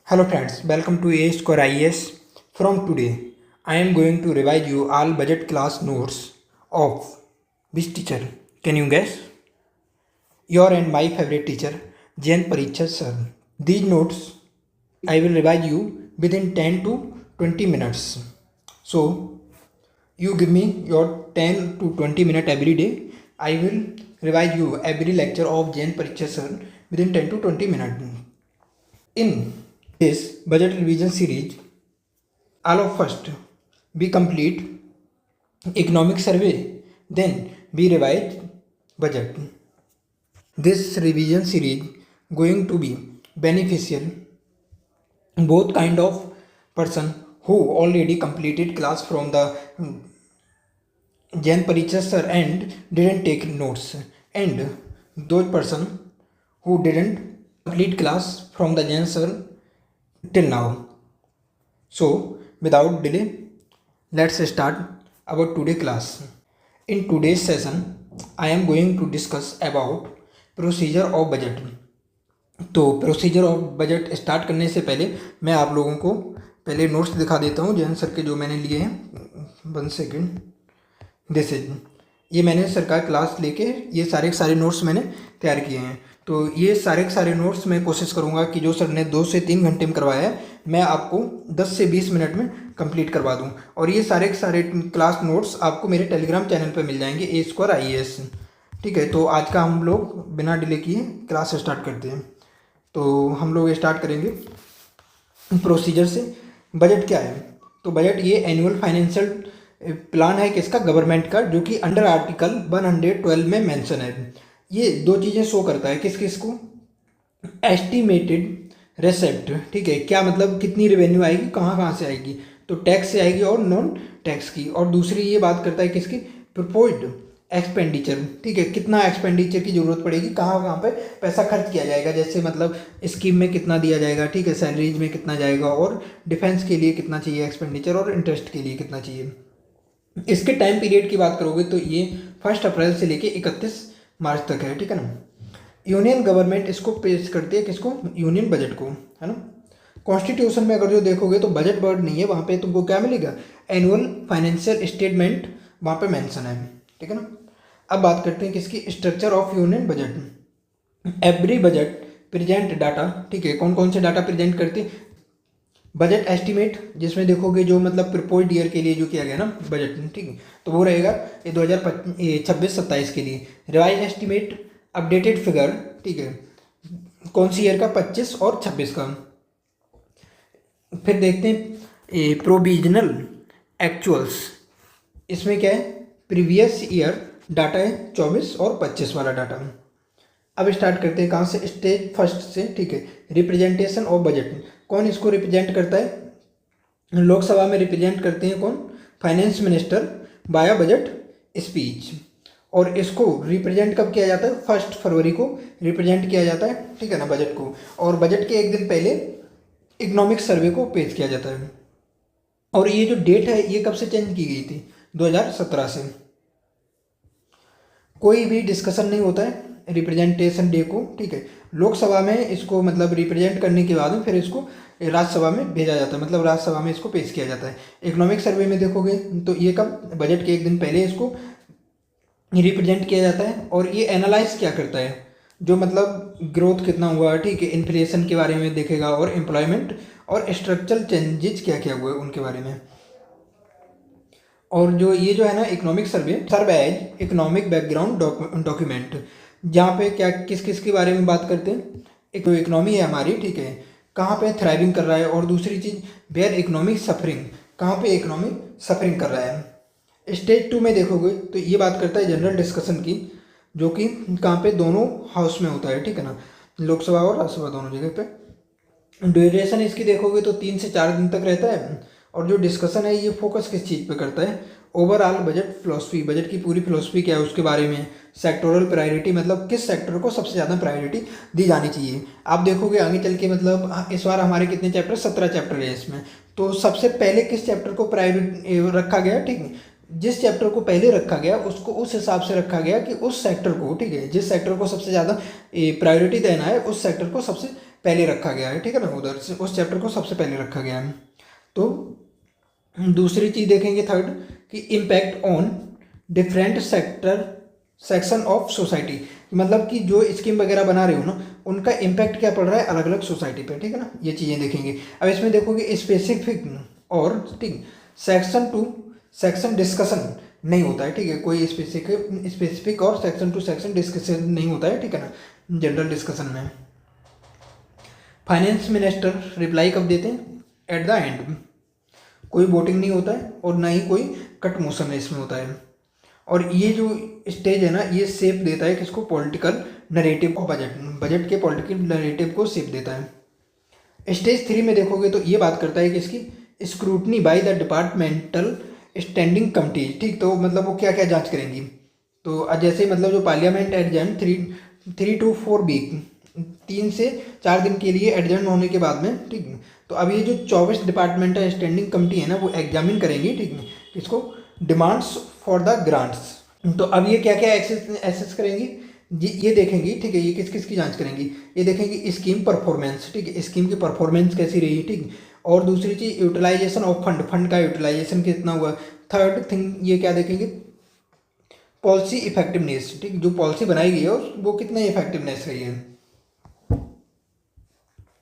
Hello friends, welcome to A Score IAS. From today, I am going to revise you all budget class notes of which teacher? Can you guess? Your and my favorite teacher, Jain Pariksha sir. These notes I will revise you within 10 to 20 minutes. So, you give me your 10 to 20 minutes every day. I will revise you every lecture of Jain Pariksha sir within 10 to 20 minutes. In this budget revision series, all of first we complete economic survey, then we revise budget. This revision series going to be beneficial both kind of person who already completed class from the Jain Pariksha sir and didn't take notes, and those person who didn't complete class from the Jain sir till now. So, without delay, let's start our today class. In today's session, I am going to discuss about procedure of budget. तो procedure of budget start करने से पहले मैं आप लोगों को पहले notes दिखा देता हूँ जैन सर के जो मैंने लिए हैं. 1 सेकेंड. दिस इज ये मैंने सर का क्लास लेके ये सारे नोट्स मैंने तैयार किए हैं. तो ये सारे नोट्स मैं कोशिश करूँगा कि जो सर ने 2 से 3 घंटे में करवाया है मैं आपको 10 से 20 मिनट में कंप्लीट करवा दूँ. और ये सारे क्लास नोट्स आपको मेरे टेलीग्राम चैनल पर मिल जाएंगे A Score IAS. ठीक है. तो आज का हम लोग बिना डिले किए क्लास स्टार्ट करते हैं. तो हम लोग स्टार्ट करेंगे प्रोसीजर से. बजट क्या है? तो बजट ये एनुअल फाइनेंशियल प्लान है किसका? गवर्नमेंट का, जो कि अंडर आर्टिकल 112 में मेंशन है. ये 2 चीज़ें शो करता है किस किस को? एस्टिमेटेड रेसेप्ट. ठीक है. क्या मतलब कितनी रेवेन्यू आएगी, कहाँ से आएगी? तो टैक्स से आएगी और नॉन टैक्स की. और दूसरी ये बात करता है किसकी? Proposed expenditure. ठीक है. कितना एक्सपेंडिचर की जरूरत पड़ेगी, कहाँ पे पैसा खर्च किया जाएगा. जैसे मतलब स्कीम में कितना दिया जाएगा, ठीक है, सैलरीज में कितना जाएगा, और डिफेंस के लिए कितना चाहिए एक्सपेंडिचर, और इंटरेस्ट के लिए कितना चाहिए. इसके टाइम पीरियड की बात करोगे तो ये 1 अप्रैल से लेके 31 मार्च तक है. ठीक है ना. यूनियन गवर्नमेंट इसको पेश करती है किसको? यूनियन बजट को, है ना. कॉन्स्टिट्यूशन में अगर जो देखोगे तो बजट वर्ड नहीं है वहाँ पे, तुमको क्या मिलेगा? एनुअल फाइनेंशियल स्टेटमेंट वहाँ पे मेंशन है. ठीक है ना. अब बात करते हैं किसकी? Structure of union budget. Every budget present data. ठीक है. कौन कौन से डाटा प्रेजेंट करते? बजट एस्टिमेट, जिसमें देखोगे जो मतलब प्रपोज्ड ईयर के लिए जो किया गया ना बजट, ठीक है, तो वो रहेगा ये 2026-27 के लिए. Revise estimate, updated figure. ठीक है. कौन सी ईयर का? 25 और 26 का. फिर देखते हैं प्रोविजनल एक्चुअल्स. इसमें क्या है? प्रीवियस ईयर डाटा है 24 और 25 वाला डाटा. अब स्टार्ट करते हैं कहाँ से? स्टेज फर्स्ट से. ठीक है. Representation of budget. कौन इसको रिप्रेजेंट करता है? लोकसभा में रिप्रेजेंट करते हैं कौन? फाइनेंस मिनिस्टर बाया बजट स्पीच. और इसको रिप्रेजेंट कब किया जाता है? 1 फरवरी को रिप्रेजेंट किया जाता है. ठीक है ना, बजट को. और बजट के एक दिन पहले इकोनॉमिक सर्वे को पेश किया जाता है. और ये जो डेट है ये कब से चेंज की गई थी? 2017 से. कोई भी डिस्कशन नहीं होता है रिप्रेजेंटेशन डे को. ठीक है. लोकसभा में इसको मतलब रिप्रेजेंट करने के बाद में फिर इसको राज्यसभा में भेजा जाता है, मतलब राज्यसभा में इसको पेश किया जाता है. इकोनॉमिक सर्वे में देखोगे तो ये कब? बजट के एक दिन पहले इसको रिप्रेजेंट किया जाता है. और ये एनालाइज क्या करता है? जो मतलब ग्रोथ कितना हुआ, ठीक है, इन्फ्लेशन के बारे में देखेगा, और एम्प्लॉयमेंट और स्ट्रक्चरल चेंजेस क्या क्या हुए उनके बारे में. और जो ये जो है ना economic survey serve as economic background document, जहाँ पे क्या किस किस के बारे में बात करते हैं? एक तो इकोनॉमी है हमारी, ठीक है, कहाँ पे थ्राइविंग कर रहा है. और दूसरी चीज़ वेयर इकोनॉमिक सफरिंग, कहाँ पे इकोनॉमी सफरिंग कर रहा है. स्टेज 2 में देखोगे तो ये बात करता है जनरल डिस्कशन की, जो कि कहाँ पे? दोनों हाउस में होता है. ठीक है ना, लोकसभा और राज्यसभा दोनों जगह पे. ड्यूरेशन इसकी देखोगे तो 3 से 4 दिन तक रहता है. और जो डिस्कशन है ये फोकस किस चीज़ पे करता है? ओवरऑल बजट फिलोसफी, बजट की पूरी फिलोसफी क्या है उसके बारे में. सेक्टोरल प्रायोरिटी, मतलब किस सेक्टर को सबसे ज़्यादा प्रायोरिटी दी जानी चाहिए. आप देखोगे आगे चल के मतलब इस बार हमारे कितने चैप्टर? 17 चैप्टर है इसमें. तो सबसे पहले किस चैप्टर को प्रायोरिटी रखा गया? ठीक है. जिस चैप्टर को पहले रखा गया उसको उस हिसाब से रखा गया कि उस सेक्टर को, ठीक है, जिस सेक्टर को सबसे ज़्यादा प्रायोरिटी देना है उस सेक्टर को सबसे पहले रखा गया है, ठीक है ना, उधर से उस चैप्टर को सबसे पहले रखा गया है। तो दूसरी चीज़ देखेंगे थर्ड कि impact on different section of society, मतलब कि जो स्कीम वगैरह बना रहे हो ना उनका इम्पैक्ट क्या पड़ रहा है अलग अलग सोसाइटी पे, ठीक है ना, ये चीज़ें देखेंगे। अब इसमें देखोगे स्पेसिफिक और ठीक सेक्शन टू सेक्शन डिस्कशन नहीं होता है, ठीक है, कोई स्पेसिफिक और सेक्शन टू सेक्शन डिस्कशन नहीं होता है, ठीक है ना, जनरल डिस्कशन में। फाइनेंस मिनिस्टर रिप्लाई कब देते हैं? At the end. कोई वोटिंग नहीं होता है और ना ही कोई कट मोशन इसमें होता है। और ये जो स्टेज है ना ये शेप देता है किसको? पॉलिटिकल नरेटिव को, बजट के पॉलिटिकल नरेटिव को शेप देता है। स्टेज 3 में देखोगे तो ये बात करता है कि इसकी scrutiny by the departmental standing committee, ठीक, तो मतलब वो क्या क्या जांच करेंगी। तो जैसे मतलब जो पार्लियामेंट एडजर्न 3 to 4 वीक 3 से 4 दिन के लिए एडजर्न होने के बाद में, ठीक, तो अब ये जो 24 डिपार्टमेंटल स्टैंडिंग कमिटी है ना वो एग्जामिन करेंगी, ठीक, इसको डिमांड्स फॉर द ग्रांट्स। तो अब ये क्या क्या एसेस करेंगी जी, ये देखेंगी, ठीक है, ये किस किस की जांच करेंगी, ये देखेंगी स्कीम परफॉर्मेंस, ठीक है, स्कीम की परफॉर्मेंस कैसी रही, ठीक, और दूसरी चीज यूटिलाइजेशन ऑफ फंड का यूटिलाइजेशन कितना हुआ। थर्ड थिंग ये क्या देखेंगे? पॉलिसी इफेक्टिवनेस, ठीक, जो पॉलिसी बनाई गई है वो कितना इफेक्टिवनेस रही है।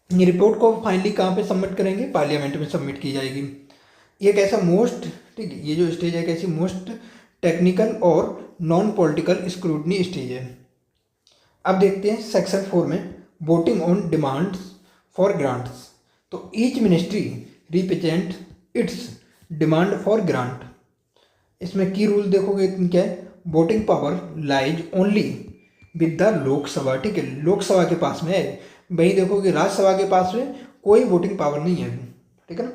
ये रिपोर्ट को फाइनली कहाँ पे सबमिट करेंगे? पार्लियामेंट में सबमिट की जाएगी। ये कैसा मोस्ट, ठीक, ये जो स्टेज है कैसी? मोस्ट टेक्निकल और नॉन पॉलिटिकल स्क्रूटनी स्टेज है। अब देखते हैं सेक्शन 4 में voting on demands for grants. तो each ministry represent its demand for grant. इसमें की रूल देखोगे क्या है? Voting power lies only with the Lok Sabha, ठीक है, लोकसभा के पास में है। वहीं देखोगे राज्यसभा के पास में कोई वोटिंग पावर नहीं है, ठीक है ना।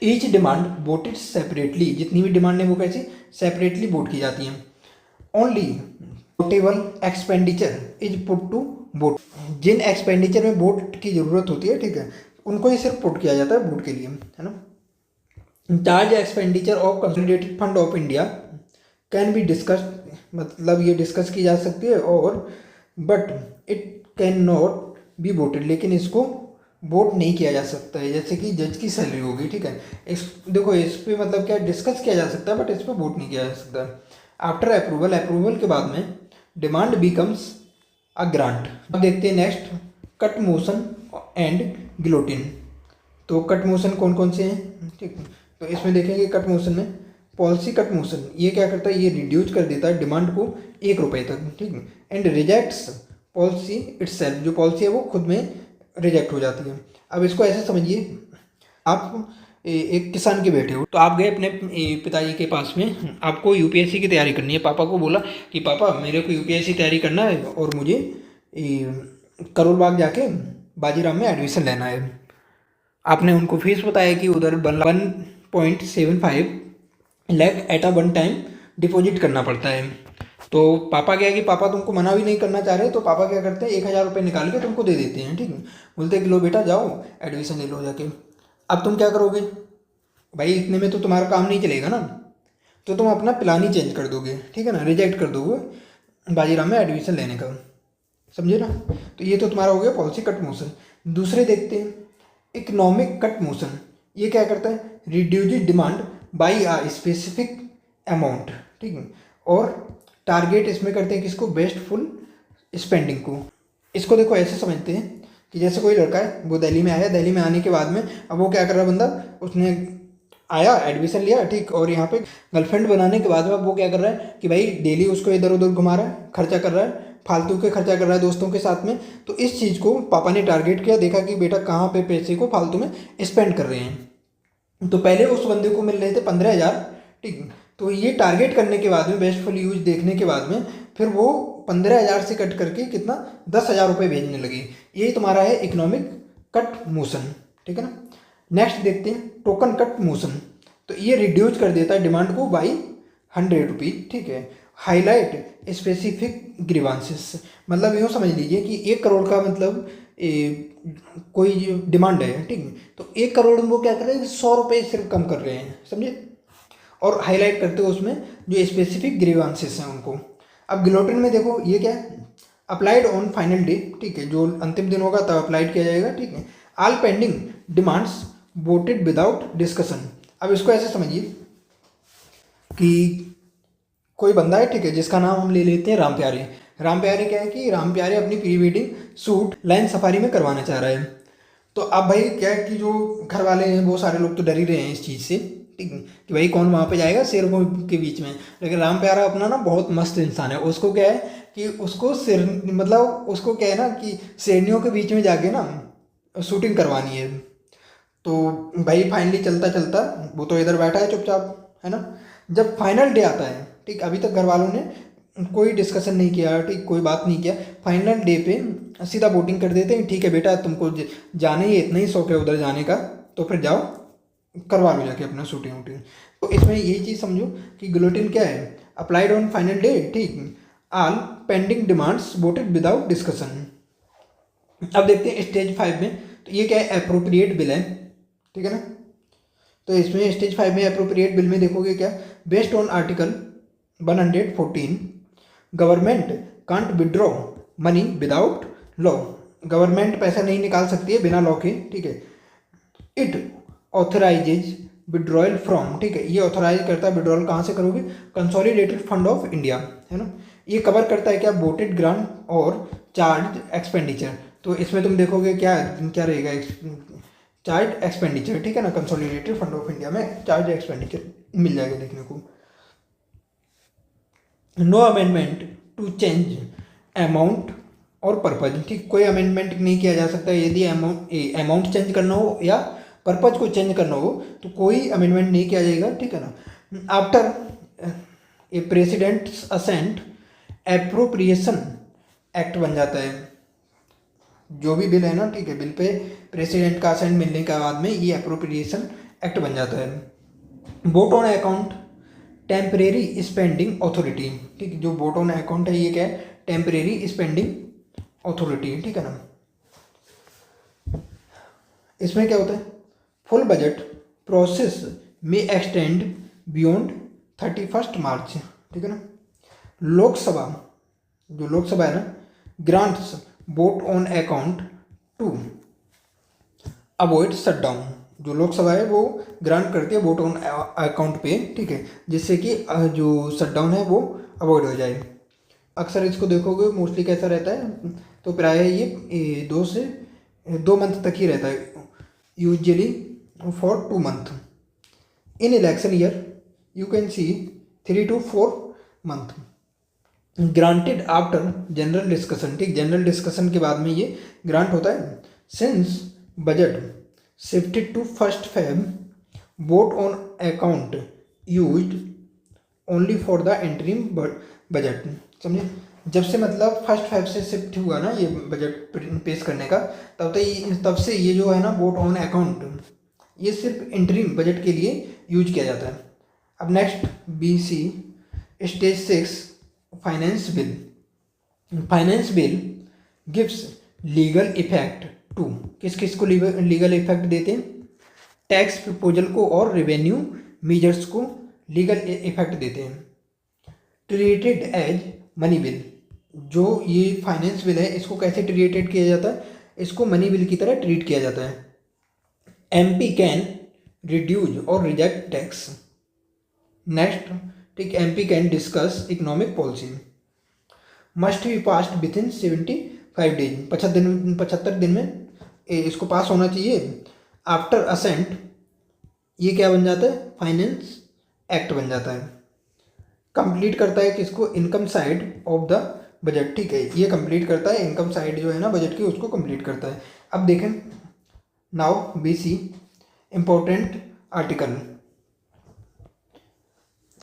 ईच डिमांड वोटेड सेपरेटली, जितनी भी डिमांड है वो कैसे? सेपरेटली वोट की जाती हैं। Only votable expenditure is put to vote. जिन एक्सपेंडिचर में वोट की जरूरत होती है, ठीक है, उनको ही सिर्फ पुट किया जाता है वोट के लिए, है ना। Charge expenditure of consolidated fund of India can be discussed, मतलब ये डिस्कस की जा सकती है, और but it can not be voted, लेकिन इसको वोट नहीं किया जा सकता है। जैसे कि जज की सैलरी होगी, ठीक है, इस देखो इस पे मतलब क्या डिस्कस किया जा सकता है बट इस पर वोट नहीं किया जा सकता। आफ्टर अप्रूवल, अप्रूवल के बाद में डिमांड बिकम्स अ ग्रांट। अब देखते हैं next cut motion and guillotine. तो कट मोशन कौन कौन से हैं, ठीक, तो इसमें देखेंगे कट मोशन में पॉलिसी कट मोशन, ये क्या करता है? ये रिड्यूस कर देता है डिमांड को 1 रुपये तक, ठीक है, एंड रिजेक्ट्स पॉलिसी इटसेल्फ, जो पॉलिसी है वो खुद में रिजेक्ट हो जाती है। अब इसको ऐसे समझिए, आप एक किसान के बेटे हो, तो आप गए अपने पिताजी के पास में, आपको यूपीएससी की तैयारी करनी है। पापा को बोला कि पापा मेरे को यूपीएससी तैयारी करना है और मुझे करोल बाग जाके बाजीराम में एडमिशन लेना है। आपने उनको फीस बताया कि उधर 1.75 lakh at a one time deposit करना पड़ता है। तो पापा क्या है कि पापा तुमको मना भी नहीं करना चाह रहे, तो पापा क्या करते हैं 1,000 रुपये निकाल के तुमको दे देते हैं, ठीक है, बोलते हैं कि लो बेटा जाओ एडमिशन ले लो जाके। अब तुम क्या करोगे भाई? इतने में तो तुम्हारा काम नहीं चलेगा ना, तो तुम अपना प्लान ही चेंज कर दोगे, ठीक है ना, रिजेक्ट कर दोगे बाजीराम में एडमिशन लेने का, समझे ना। तो ये तो तुम्हारा हो गया पॉलिसी कट मोशन। दूसरे देखते हैं इकोनॉमिक कट मोशन। ये क्या करता है? Reduce demand by a specific amount, ठीक है, और टारगेट इसमें करते हैं किसको? बेस्टफुल स्पेंडिंग को। इसको देखो ऐसे समझते हैं कि जैसे कोई लड़का है वो दिल्ली में आया, दिल्ली में आने के बाद में अब वो क्या कर रहा है बंदा, उसने आया एडमिशन लिया, ठीक, और यहाँ पे गर्लफ्रेंड बनाने के बाद में अब वो क्या कर रहा है कि भाई डेली उसको इधर उधर घुमा रहा है, खर्चा कर रहा है, फालतू के खर्चा कर रहा है दोस्तों के साथ में। तो इस चीज़ को पापा ने टारगेट किया, देखा कि बेटा कहाँ पे पैसे को फालतू में स्पेंड कर रहे हैं। तो पहले उस बंदे को मिल रहे थे 15,000, ठीक, तो ये टारगेट करने के बाद में बेस्टफुल यूज देखने के बाद में फिर वो 15,000 से कट करके कितना 10,000 रुपये भेजने लगे। यही तुम्हारा है इकोनॉमिक कट मोशन, ठीक है ना। नेक्स्ट देखते हैं टोकन कट मोशन। तो ये रिड्यूस कर देता है डिमांड को बाई 100 रुपीज, ठीक है। हाईलाइट स्पेसिफिक ग्रीवांसेस, मतलब यूँ समझ लीजिए कि 1 करोड़ का मतलब कोई डिमांड है, ठीक है, तो 1 करोड़ में वो क्या कर रहे हैं? 100 रुपये सिर्फ कम कर रहे हैं, समझे, और हाईलाइट करते हो उसमें जो स्पेसिफिक ग्रीवांसेस हैं उनको। अब गिलोटिन में देखो ये क्या है? अप्लाइड ऑन फाइनल डे, ठीक है, जो अंतिम दिन होगा तब अप्लाइड किया जाएगा, ठीक है। All pending demands voted without discussion. अब इसको ऐसे समझिए कि कोई बंदा है, ठीक है, जिसका नाम हम ले लेते हैं राम प्यारे। राम प्यारे क्या है कि राम प्यारे अपनी pre wedding shoot line safari में करवाना चाह रहा है। तो अब भाई क्या है कि जो घर वाले हैं वो सारे लोग तो डर ही रहे हैं इस चीज़ से, ठीक है, कि भाई कौन वहाँ पे जाएगा शेरों के बीच में। लेकिन राम प्यारा अपना ना बहुत मस्त इंसान है, उसको क्या है कि उसको शेर मतलब उसको क्या है ना कि शेरनियों के बीच में जाके ना शूटिंग करवानी है। तो भाई फाइनली चलता चलता वो तो इधर बैठा है चुपचाप, है ना। जब फाइनल डे आता है, ठीक, अभी तक घर वालों ने कोई डिस्कशन नहीं किया, ठीक, कोई बात नहीं किया। फाइनल डे पे सीधा वोटिंग कर देते हैं, ठीक है बेटा तुमको जाने ही इतना ही शौक है उधर जाने का, तो फिर जाओ करवा लो जाके अपना शूटिंग वूटिंग। तो इसमें यही चीज़ समझो कि गिलोटिन क्या है, अप्लाइड ऑन फाइनल डे, ठीक, all pending demands voted without discussion. अब देखते हैं स्टेज 5 में, तो ये क्या है, अप्रोप्रिएट बिल है, ठीक है ना। तो इसमें स्टेज 5 में अप्रोप्रिएट बिल में देखोगे क्या, based on article 114 government can't withdraw money without law. Government पैसा नहीं निकाल सकती है बिना लॉ के, ठीक है। इट ऑथराइजेज विड्रॉयल फ्रॉम, ठीक है, ये ऑथराइज करता है विड्रॉल कहाँ से करोगे, कंसोलिडेटेड फंड ऑफ इंडिया, है ना। ये कवर करता है क्या, वोटेड ग्रांट और चार्ज एक्सपेंडिचर। तो इसमें तुम देखोगे क्या क्या रहेगा, चार्ज एक्सपेंडिचर, ठीक है ना, कंसोलिडेटेड फंड ऑफ इंडिया में चार्ज एक्सपेंडिचर मिल जाएगा देखने को। No amendment to change amount और पर्पज, ठीक, कोई अमेंडमेंट नहीं किया जा सकता यदि अमाउंट चेंज करना हो या पर्पज को चेंज करना हो, तो कोई अमेंडमेंट नहीं किया जाएगा, ठीक है ना। After a presidents ascent appropriation act बन जाता है। जो भी बिल है ना, ठीक है, बिल पे प्रेसिडेंट का असेंट मिलने के बाद में ये अप्रोप्रिएशन एक्ट बन जाता है। Vote on account temporary spending authority, ठीक, जो वोट ऑन अकाउंट है ये क्या है, टेम्परेरी स्पेंडिंग अथॉरिटी, ठीक है ना। इसमें क्या होता है, फुल बजट प्रोसेस में एक्सटेंड बियॉन्ड 31 मार्च, ठीक है ना। लोकसभा, जो लोकसभा है ना, grants vote on account to avoid shutdown. जो लोकसभा है वो ग्रांट करती है वोट ऑन अकाउंट पे, ठीक है, जिससे कि जो शटडाउन है वो अवॉइड हो जाए। अक्सर इसको देखोगे मोस्टली कैसा रहता है, तो प्रायः ये 2 मंथ तक ही रहता है, usually for 2 month. In election year you can see 3 to 4 month. Granted after general discussion, ठीक, जनरल डिस्कशन के बाद में ये ग्रांट होता है। Since budget shifted to 1 Feb vote on account used only for the interim budget, समझे। जब से मतलब 1 Feb से शिफ्ट हुआ ना ये बजट पेश करने का, तब से ये जो है ना वोट ऑन अकाउंट ये सिर्फ इंटरिम बजट के लिए यूज किया जाता है। अब next BC stage 6 finance bill. Finance bill gives legal effect to, किस किस को लीगल इफेक्ट देते हैं, टैक्स प्रपोजल को और रेवेन्यू मेजर्स को लीगल इफेक्ट देते हैं। ट्रीटेड एज मनी बिल, जो ये फाइनेंस बिल है इसको कैसे ट्रीटेड किया जाता है, इसको मनी बिल की तरह ट्रीट किया जाता है। MP कैन रिड्यूस और रिजेक्ट टैक्स। नेक्स्ट, ठीक, MP can discuss economic policy. Must be passed with in 75 days, 75 दिन में इसको पास होना चाहिए। आफ्टर असेंट ये क्या बन जाता है, फाइनेंस एक्ट बन जाता है। कंप्लीट करता है किसको, income side of the budget, ठीक है, ये कंप्लीट करता है इनकम साइड जो है ना बजट की, उसको कंप्लीट करता है। अब देखें now BC important article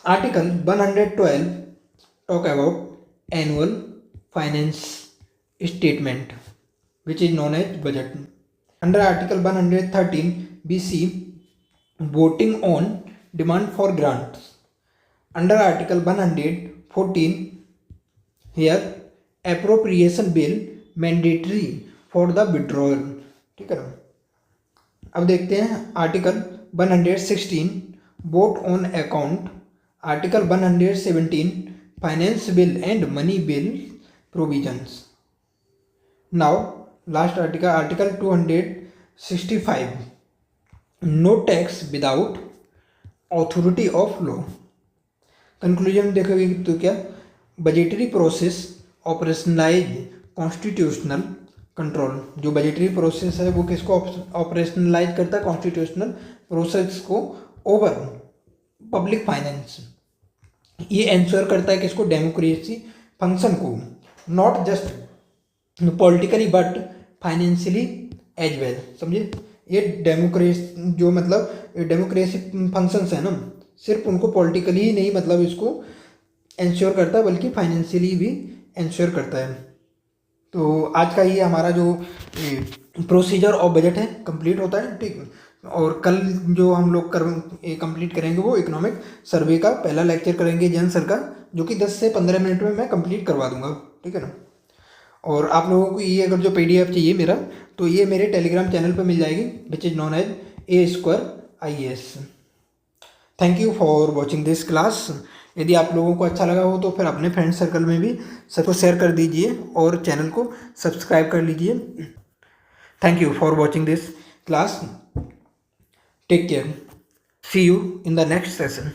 112 talk about annual finance statement which is known as budget. Under Article 113 BC, voting on demand for grants. Under Article 114 here appropriation bill mandatory for the withdrawal, ठीक है ना। अब देखते हैं article 116 vote on account, article 117 finance bill and money bill provisions. Now last article, article 265, no tax without authority of law. Conclusion देखोगे तो क्या, budgetary process operationalise constitutional control. जो बजटरी प्रोसेस है वो किसको ऑपरेशनलाइज करता है, कॉन्स्टिट्यूशनल प्रोसेस को ओवर पब्लिक फाइनेंस। ये इंश्योर करता है किसको, डेमोक्रेसी फंक्शन को, not just politically but financially as well. समझे, ये डेमोक्रेसी जो मतलब डेमोक्रेसी फंक्शंस है ना, सिर्फ उनको पॉलिटिकली ही नहीं मतलब इसको इंश्योर करता है बल्कि फाइनेंशियली भी इंश्योर करता है। तो आज का ये हमारा जो प्रोसीजर ऑफ बजट है कंप्लीट होता है, ठीक। और कल जो हम लोग कंप्लीट करेंगे वो इकोनॉमिक सर्वे का पहला लेक्चर करेंगे जैन सर का, जो कि 10 से 15 मिनट में मैं कंप्लीट करवा दूंगा, ठीक है ना। और आप लोगों को ये अगर जो PDF चाहिए मेरा, तो ये मेरे टेलीग्राम चैनल पर मिल जाएगी, which is known as A2IAS। Thank you for watching this class. यदि आप लोगों को अच्छा लगा हो तो फिर अपने फ्रेंड सर्कल में भी सबको शेयर कर दीजिए और चैनल को सब्सक्राइब कर लीजिए। Thank you for watching this class. Take care, see you in the next session.